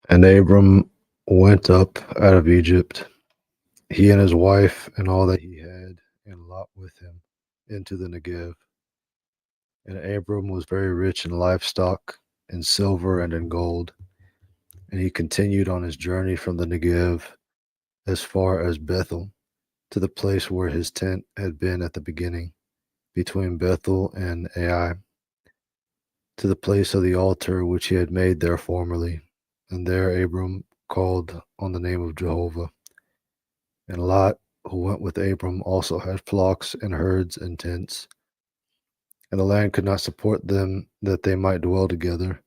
And Abram went up out of Egypt, he and his wife and all that he had, and Lot with him, into the Negev. And Abram was very rich in livestock, in silver, and in gold. And he continued on his journey from the Negev as far as Bethel, to the place where his tent had been at the beginning, between Bethel and Ai, to the place of the altar which he had made there formerly. And there Abram called on the name of Jehovah. And Lot, who went with Abram, also had flocks and herds and tents. And the land could not support them that they might dwell together,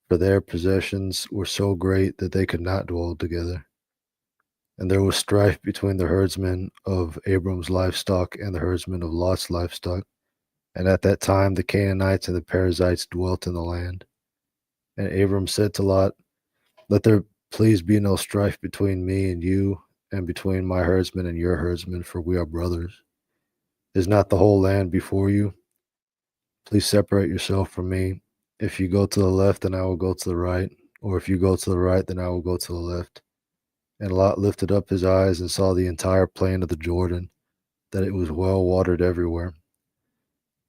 for their possessions were so great that they could not dwell together. And there was strife between the herdsmen of Abram's livestock and the herdsmen of Lot's livestock. And at that time the Canaanites and the Perizzites dwelt in the land. And Abram said to Lot, let there please be no strife between me and you, and between my herdsmen and your herdsmen, for we are brothers. Is not the whole land before you? Please separate yourself from me. If you go to the left, then I will go to the right, or if you go to the right, then I will go to the left. And Lot lifted up his eyes and saw the entire plain of the Jordan, that it was well watered everywhere.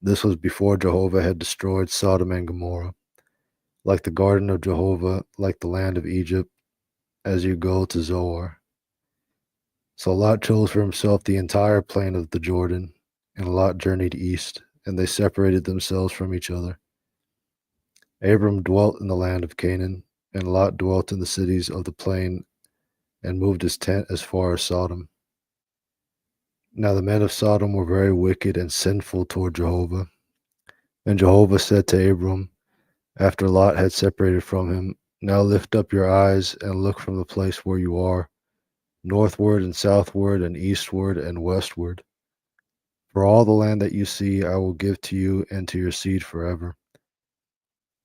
This was before Jehovah had destroyed Sodom and Gomorrah, like the garden of Jehovah, like the land of Egypt, as you go to Zoar. So Lot chose for himself the entire plain of the Jordan, and Lot journeyed east, and they separated themselves from each other. Abram dwelt in the land of Canaan, and Lot dwelt in the cities of the plain, and moved his tent as far as Sodom. Now the men of Sodom were very wicked and sinful toward Jehovah. And Jehovah said to Abram, after Lot had separated from him, now lift up your eyes and look from the place where you are, northward and southward and eastward and westward. For all the land that you see I will give to you and to your seed forever.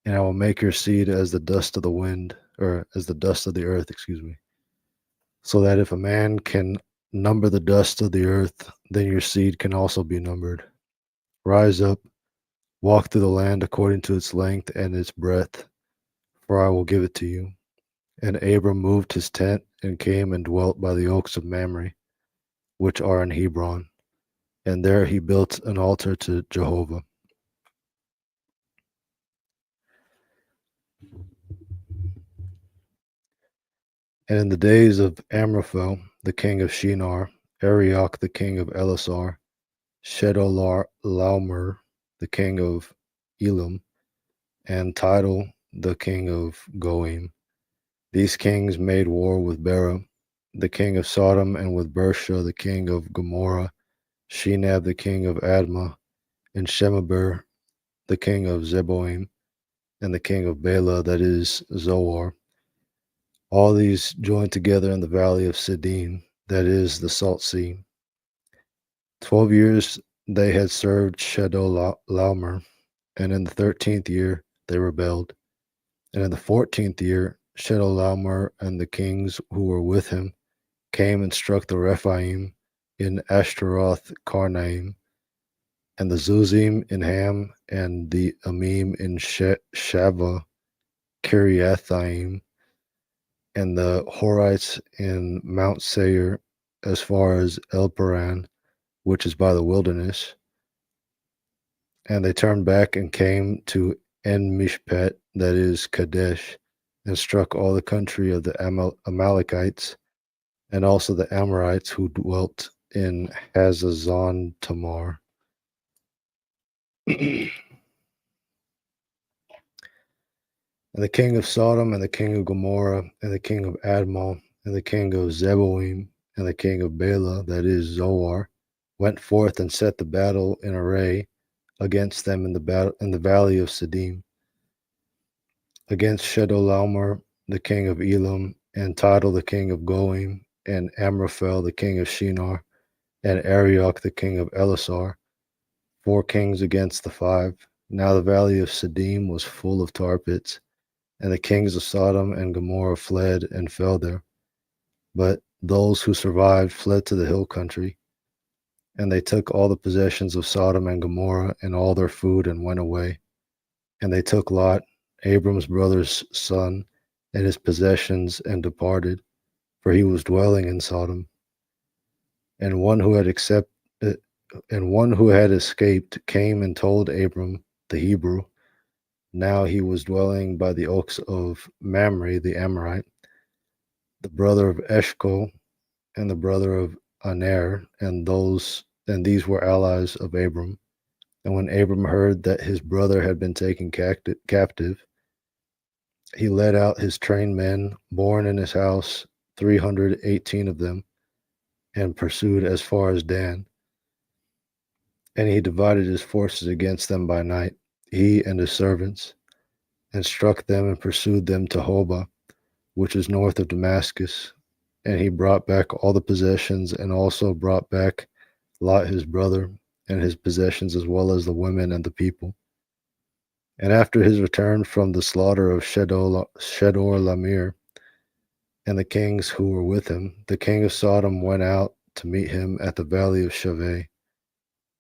And I will make your seed as the dust of the wind, or as the dust of the earth, so that if a man can number the dust of the earth, then your seed can also be numbered. Rise up, walk through the land according to its length and its breadth, for I will give it to you. And Abram moved his tent and came and dwelt by the oaks of Mamre, which are in Hebron. And there he built an altar to Jehovah. And in the days of Amraphel, the king of Shinar, Arioch, the king of Elasar, Chedorlaomer, the king of Elam, and Tidal, the king of Goim. These kings made war with Bera, the king of Sodom, and with Bersha, the king of Gomorrah, Shinab, the king of Admah, and Shemeber, the king of Zeboim, and the king of Bela, that is Zoar. All these joined together in the valley of Siddim, that is the Salt Sea. 12 years they had served Chedorlaomer, and in the 13th year they rebelled. And in the 14th year, Chedorlaomer and the kings who were with him came and struck the Rephaim in Ashtaroth Karnaim, and the Zuzim in Ham, and the Amim in Shava Kiriathaim, and the Horites in Mount Seir, as far as El-Paran, which is by the wilderness. And they turned back and came to En-Mishpat, that is Kadesh, and struck all the country of the Amalekites, and also the Amorites who dwelt in Hazazon Tamar. And the king of Sodom, and the king of Gomorrah, and the king of Admah, and the king of Zeboim, and the king of Bela, that is Zoar, went forth and set the battle in array against them in the valley of Siddim, against Chedorlaomer, the king of Elam, and Tidal, the king of Goim, and Amraphel, the king of Shinar, and Arioch, the king of Elasar, 4 kings against the 5. Now the valley of Siddim was full of tar pits, and the kings of Sodom and Gomorrah fled and fell there. But those who survived fled to the hill country. And they took all the possessions of Sodom and Gomorrah and all their food and went away. And they took Lot, Abram's brother's son, and his possessions and departed, for he was dwelling in Sodom. And one who had escaped came and told Abram the Hebrew. Now he was dwelling by the oaks of Mamre the Amorite, the brother of Eshcol, and the brother of Aner, and these were allies of Abram. And when Abram heard that his brother had been taken captive, he led out his trained men, born in his house, 318 of them, and pursued as far as Dan. And he divided his forces against them by night, he and his servants, and struck them and pursued them to Hobah, which is north of Damascus. And he brought back all the possessions, and also brought back Lot his brother, and his possessions, as well as the women and the people. And after his return from the slaughter of Shedor-Laomer, and the kings who were with him, the king of Sodom went out to meet him at the valley of Shaveh,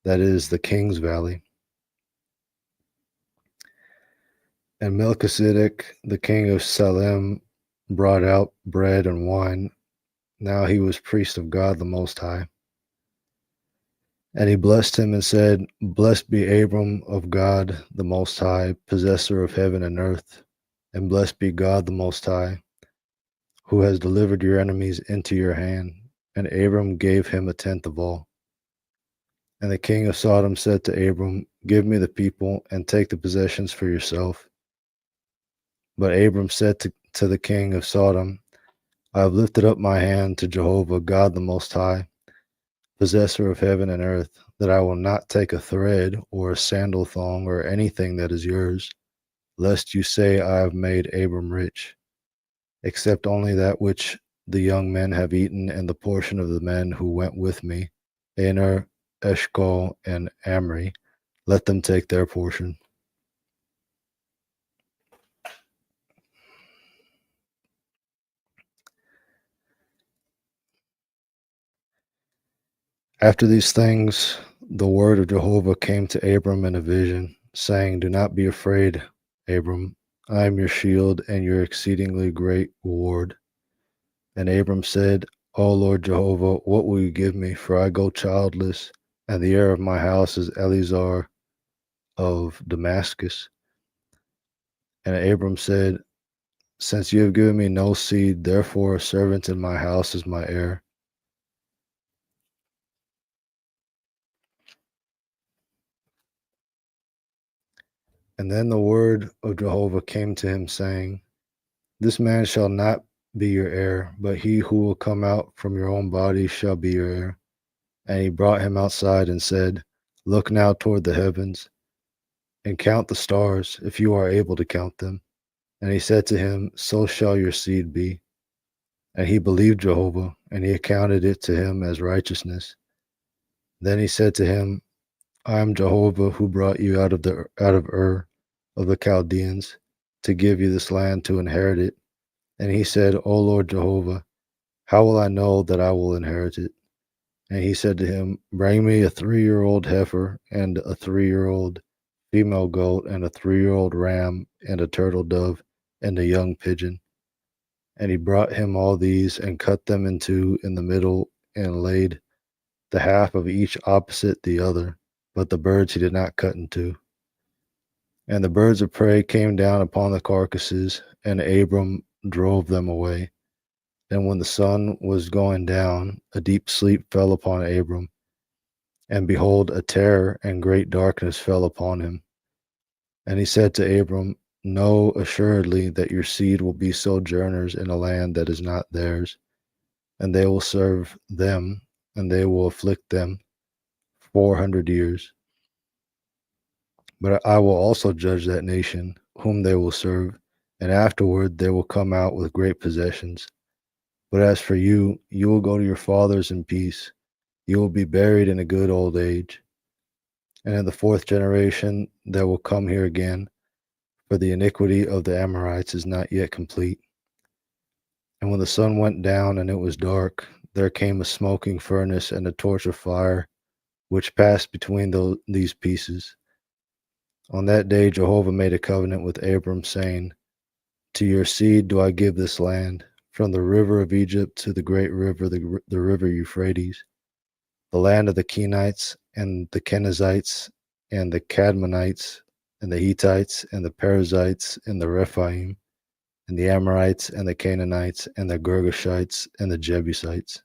that is, the king's valley. And Melchizedek, the king of Salem, brought out bread and wine. Now he was priest of God the Most High. And he blessed him and said, Blessed be Abram of God the Most High, possessor of heaven and earth, and blessed be God the Most High, who has delivered your enemies into your hand. And Abram gave him a tenth of all. And the king of Sodom said to Abram, Give me the people, and take the possessions for yourself. But Abram said to the king of Sodom, I have lifted up my hand to Jehovah, God the Most High, possessor of heaven and earth, that I will not take a thread or a sandal thong or anything that is yours, lest you say I have made Abram rich, except only that which the young men have eaten, and the portion of the men who went with me, Aner, Eshcol, and Amri, let them take their portion. After these things, the word of Jehovah came to Abram in a vision, saying, Do not be afraid, Abram. I am your shield and your exceedingly great reward. And Abram said, O Lord Jehovah, what will you give me? For I go childless, and the heir of my house is Eleazar of Damascus. And Abram said, Since you have given me no seed, therefore a servant in my house is my heir. And then the word of Jehovah came to him, saying, This man shall not be your heir, but he who will come out from your own body shall be your heir. And he brought him outside and said, Look now toward the heavens, and count the stars, if you are able to count them. And he said to him, So shall your seed be. And he believed Jehovah, and he accounted it to him as righteousness. Then he said to him, I am Jehovah who brought you out of Ur of the Chaldeans to give you this land to inherit it. And he said, O Lord Jehovah, how will I know that I will inherit it? And he said to him, Bring me a 3-year-old heifer, and a 3-year-old female goat, and a 3-year-old ram, and a turtle dove, and a young pigeon. And he brought him all these, and cut them in two in the middle, and laid the half of each opposite the other. But the birds he did not cut in two. And the birds of prey came down upon the carcasses, and Abram drove them away. And when the sun was going down, a deep sleep fell upon Abram. And behold, a terror and great darkness fell upon him. And he said to Abram, Know assuredly that your seed will be sojourners in a land that is not theirs, and they will serve them, and they will afflict them 400 years. But I will also judge that nation whom they will serve, and afterward they will come out with great possessions. But as for you, you will go to your fathers in peace. You will be buried in a good old age. And in the 4th generation they will come here again, for the iniquity of the Amorites is not yet complete. And when the sun went down and it was dark, there came a smoking furnace and a torch of fire which passed between these pieces. On that day, Jehovah made a covenant with Abram, saying, "To your seed do I give this land, from the river of Egypt to the great river, the river Euphrates, the land of the Kenites and the Kenizzites and the Cadmonites and the Hittites and the Perizzites and the Rephaim and the Amorites and the Canaanites and the Girgashites and the Jebusites.